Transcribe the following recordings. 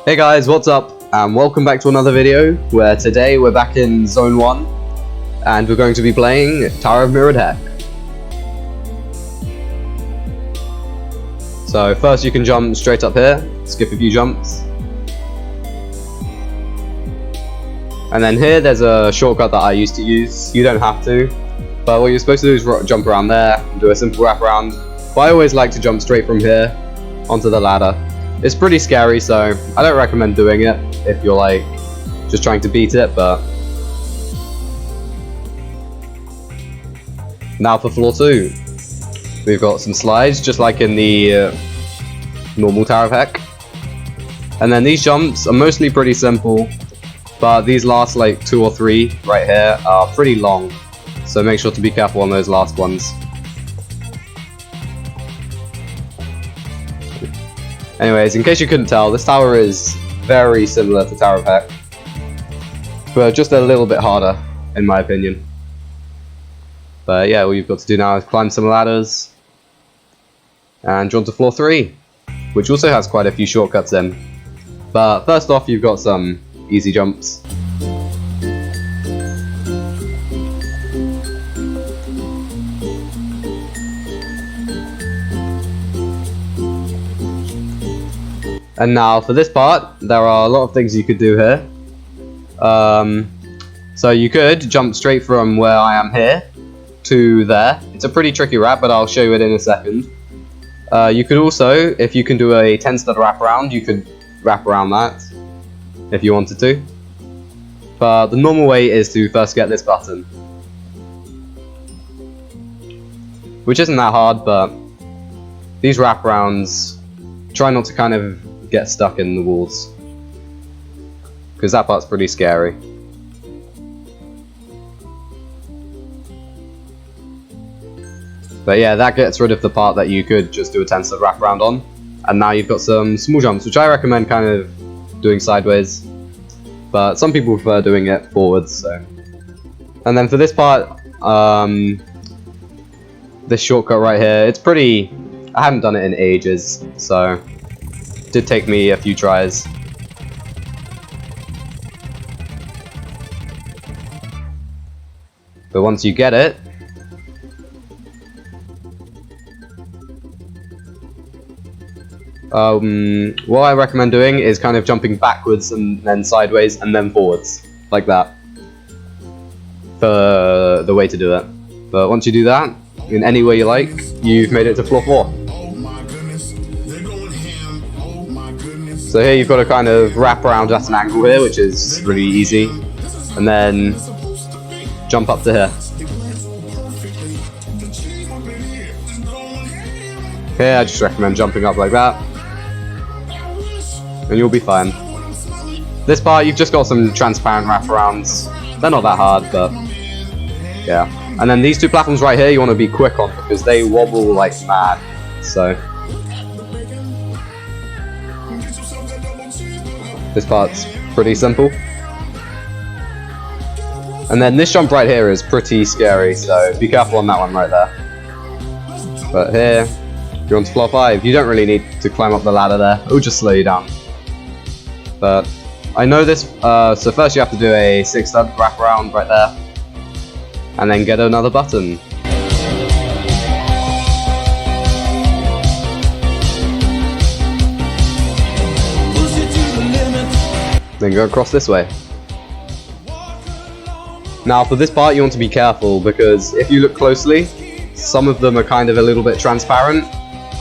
Hey guys, what's up? And welcome back to another video where today we're back in Zone 1 and we're going to be playing Tower of Mirrored Hecc. So first you can jump straight up here, skip a few jumps. And then here there's a shortcut that I used to use. You don't have to, but what you're supposed to do is jump around there and do a simple wraparound. But I always like to jump straight from here onto the ladder. It's pretty scary, so I don't recommend doing it if you're like just trying to beat it, but now for floor 2. We've got some slides just like in the normal Tower of Hecc. And then these jumps are mostly pretty simple, but these last like 2 or 3 right here are pretty long, so make sure to be careful on those last ones. Anyways, in case you couldn't tell, this tower is very similar to Tower of Hecc, but just a little bit harder, in my opinion. But yeah, all you've got to do now is climb some ladders and jump to floor 3, which also has quite a few shortcuts in. But first off, you've got some easy jumps. And now for this part, there are a lot of things you could do here. So you could jump straight from where I am here to there. It's a pretty tricky wrap, but I'll show you it in a second. You could also, if you can do a 10-stud wraparound, you could wrap around that if you wanted to. But the normal way is to first get this button, which isn't that hard, but these wraparounds, try not to kind of get stuck in the walls, because that part's pretty scary. But yeah, that gets rid of the part that you could just do a 10-stud wraparound on, and now you've got some small jumps, which I recommend kind of doing sideways, but some people prefer doing it forwards. So, and then for this part, this shortcut right here, it's pretty, I haven't done it in ages, so it did take me a few tries. But once you get it, what I recommend doing is kind of jumping backwards and then sideways and then forwards, like that, for the way to do it. But once you do that, in any way you like, you've made it to floor 4. So here you've got to kind of wrap around at an angle here, which is really easy, and then jump up to here. Here I just recommend jumping up like that, and you'll be fine. This part you've just got some transparent wraparounds. They're not that hard, but yeah. And then these 2 platforms right here you want to be quick on, because they wobble like mad. So this part's pretty simple. And then this jump right here is pretty scary, so be careful on that one right there. But here, you're on to floor 5. You don't really need to climb up the ladder there, it'll just slow you down. But I know this, so first you have to do a 6-stud wraparound right there, and then get another button. Then go across this way. Now for this part you want to be careful, because if you look closely, some of them are kind of a little bit transparent,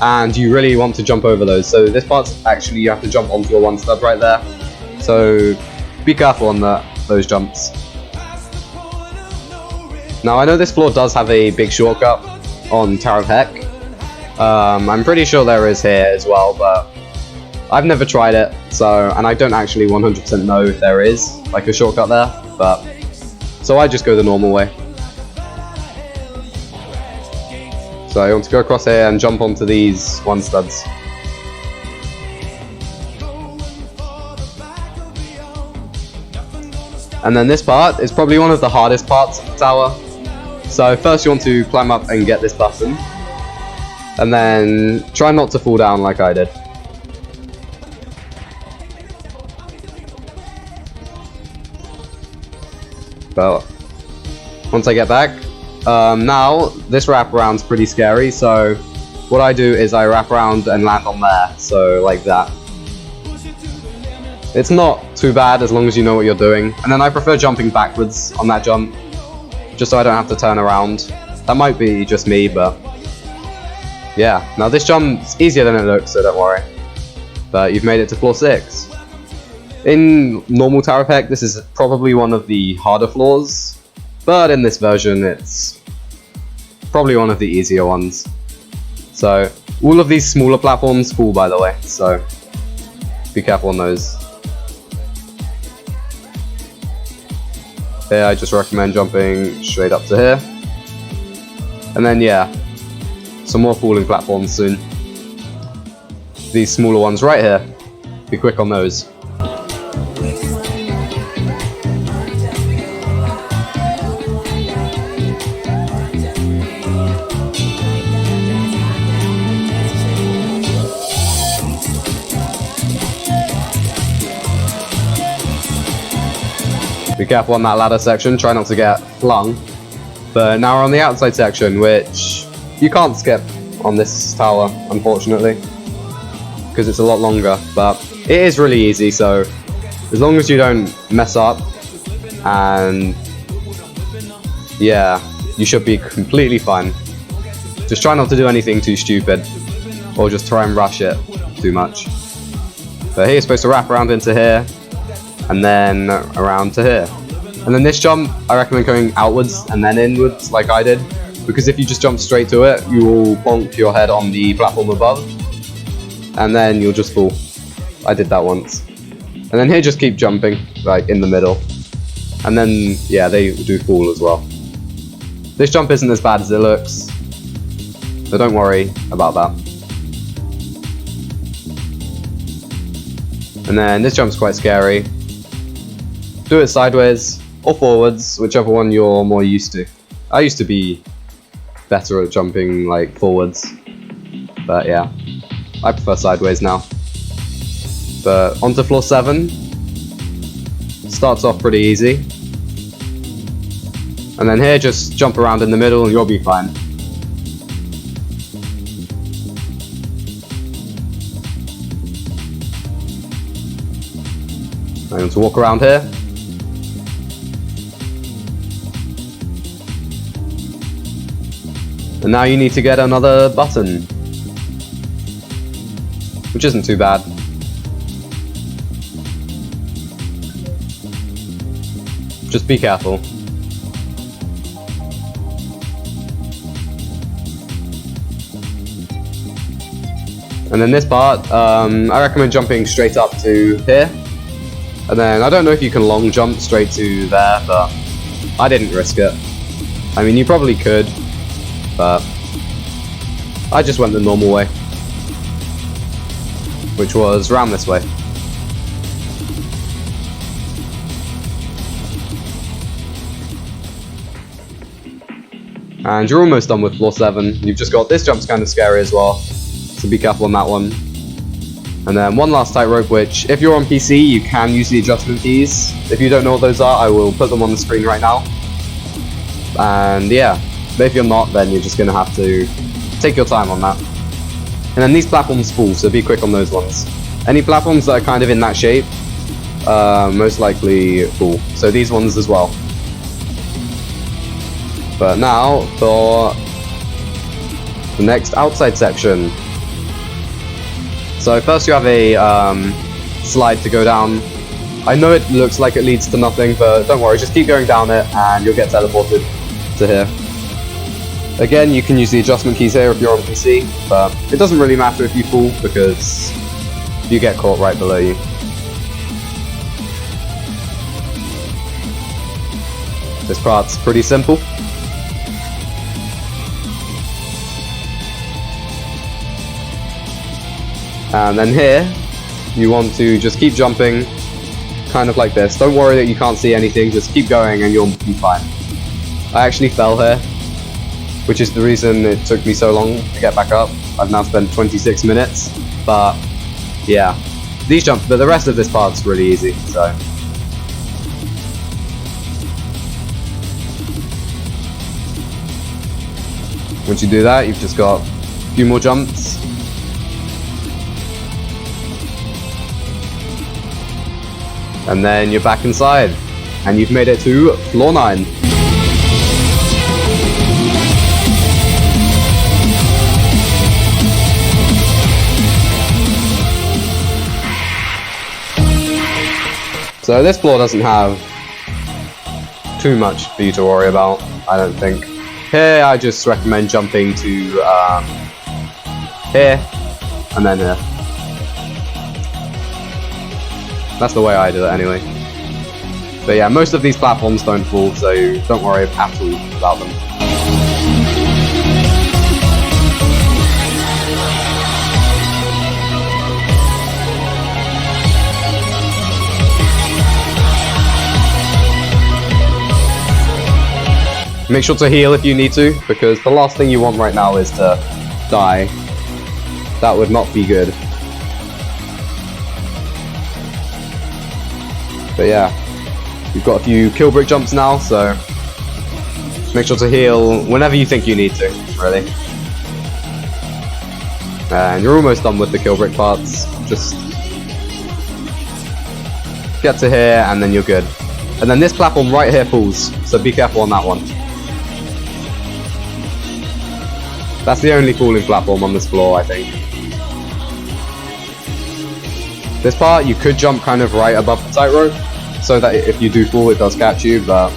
and you really want to jump over those. So this part's actually, you have to jump onto a 1-stud right there, so be careful on those jumps. Now I know this floor does have a big shortcut on Tower of Hecc. I'm pretty sure there is here as well, but I've never tried it, so, and I don't actually 100% know if there is like a shortcut there, but so I just go the normal way. So you want to go across here and jump onto these 1-studs. And then this part is probably one of the hardest parts of the tower. So first you want to climb up and get this button, and then try not to fall down like I did. But once I get back, now this wraparound's pretty scary, so what I do is I wrap around and land on there, so like that. It's not too bad as long as you know what you're doing, and then I prefer jumping backwards on that jump, just so I don't have to turn around. That might be just me, but yeah. Now this jump's easier than it looks, so don't worry. But you've made it to floor 6. In normal Tower of Hecc, this is probably one of the harder floors, but in this version it's probably one of the easier ones. So all of these smaller platforms fall, by the way, so be careful on those. Here I just recommend jumping straight up to here. And then yeah, some more falling platforms soon. These smaller ones right here, be quick on those. Be careful on that ladder section, try not to get flung. But now we're on the outside section, which you can't skip on this tower, unfortunately, because it's a lot longer, but it is really easy, so as long as you don't mess up, and yeah, you should be completely fine. Just try not to do anything too stupid, or just try and rush it too much. But here you're supposed to wrap around into here, and then around to here. And then this jump, I recommend going outwards and then inwards like I did, because if you just jump straight to it, you will bonk your head on the platform above, and then you'll just fall. I did that once. And then here just keep jumping, like in the middle. And then, yeah, they do fall as well. This jump isn't as bad as it looks, so don't worry about that. And then this jump's quite scary. Do it sideways or forwards, whichever one you're more used to. I used to be better at jumping like forwards, but yeah, I prefer sideways now. But onto floor 7. Starts off pretty easy. And then here just jump around in the middle and you'll be fine. I'm going to walk around here. And now you need to get another button, which isn't too bad. Just be careful. And then this part, I recommend jumping straight up to here. And then I don't know if you can long jump straight to there, but I didn't risk it. I mean, you probably could, but I just went the normal way, which was round this way. And you're almost done with floor 7. You've just got this jump's kind of scary as well, so be careful on that one. And then one last tightrope, which if you're on PC, you can use the adjustment keys. If you don't know what those are, I will put them on the screen right now. And yeah, but if you're not, then you're just going to have to take your time on that. And then these platforms fall, so be quick on those ones. Any platforms that are kind of in that shape, most likely fall. So these ones as well. But now for the next outside section. So first you have a slide to go down. I know it looks like it leads to nothing, but don't worry, just keep going down it and you'll get teleported to here. Again, you can use the adjustment keys here if you're on PC, but it doesn't really matter if you fall because you get caught right below you. This part's pretty simple. And then here, you want to just keep jumping, kind of like this. Don't worry that you can't see anything, just keep going and you'll be fine. I actually fell here, which is the reason it took me so long to get back up. I've now spent 26 minutes, but yeah. These jumps, but the rest of this part's really easy, so. Once you do that, you've just got a few more jumps. And then you're back inside. And you've made it to floor 9. So this floor doesn't have too much for you to worry about, I don't think. Here I just recommend jumping to here and then here. That's the way I do it anyway. But yeah, most of these platforms don't fall, so don't worry at all about them. Make sure to heal if you need to, because the last thing you want right now is to die. That would not be good. But yeah, you've got a few kill brick jumps now, so make sure to heal whenever you think you need to, really. And you're almost done with the kill brick parts. Just get to here and then you're good. And then this platform right here falls, so be careful on that one. That's the only falling platform on this floor, I think. This part, you could jump kind of right above the tightrope, so that if you do fall, it does catch you, but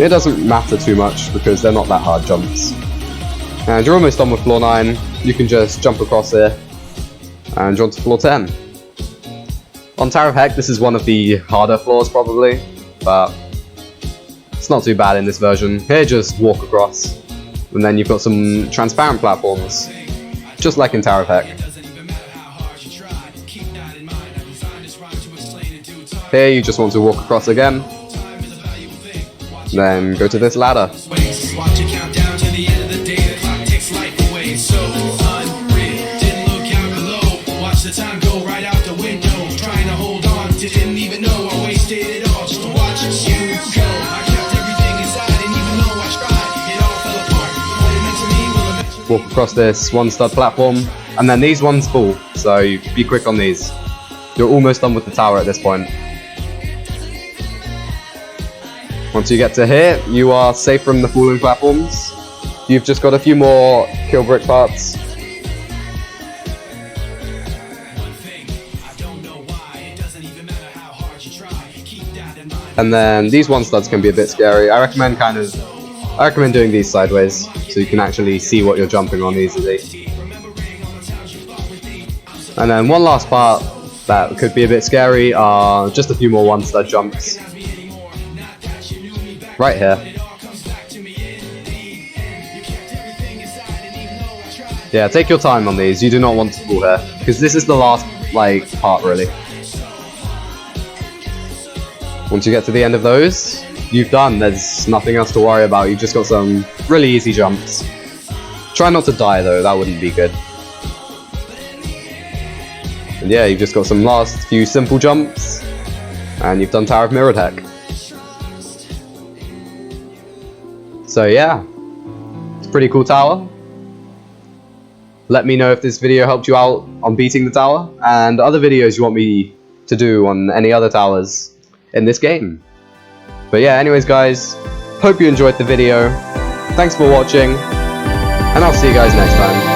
it doesn't matter too much, because they're not that hard jumps. And you're almost done with floor 9, you can just jump across here, and you're on to floor 10. On Tower of Hecc, this is one of the harder floors, probably, but it's not too bad in this version. Here, just walk across, and then you've got some transparent platforms, just like in Tower of Hecc. Here, you just want to walk across again, then go to this ladder. Walk across this one stud platform, and then these ones fall, so be quick on these. You're almost done with the tower at this point. Once you get to here, you are safe from the falling platforms. You've just got a few more kill brick parts. And then these one studs can be a bit scary. I recommend doing these sideways, so you can actually see what you're jumping on easily. And then one last part that could be a bit scary are just a few more one stud jumps. Right here. Yeah, take your time on these, you do not want to fall here, because this is the last, part really. Once you get to the end of those, you've done, there's nothing else to worry about, you've just got some really easy jumps. Try not to die though, that wouldn't be good. And yeah, you've just got some last few simple jumps, and you've done Tower of Mirrored Hecc. So yeah, it's a pretty cool tower. Let me know if this video helped you out on beating the tower, and other videos you want me to do on any other towers in this game. But yeah, anyways guys, hope you enjoyed the video. Thanks for watching, and I'll see you guys next time.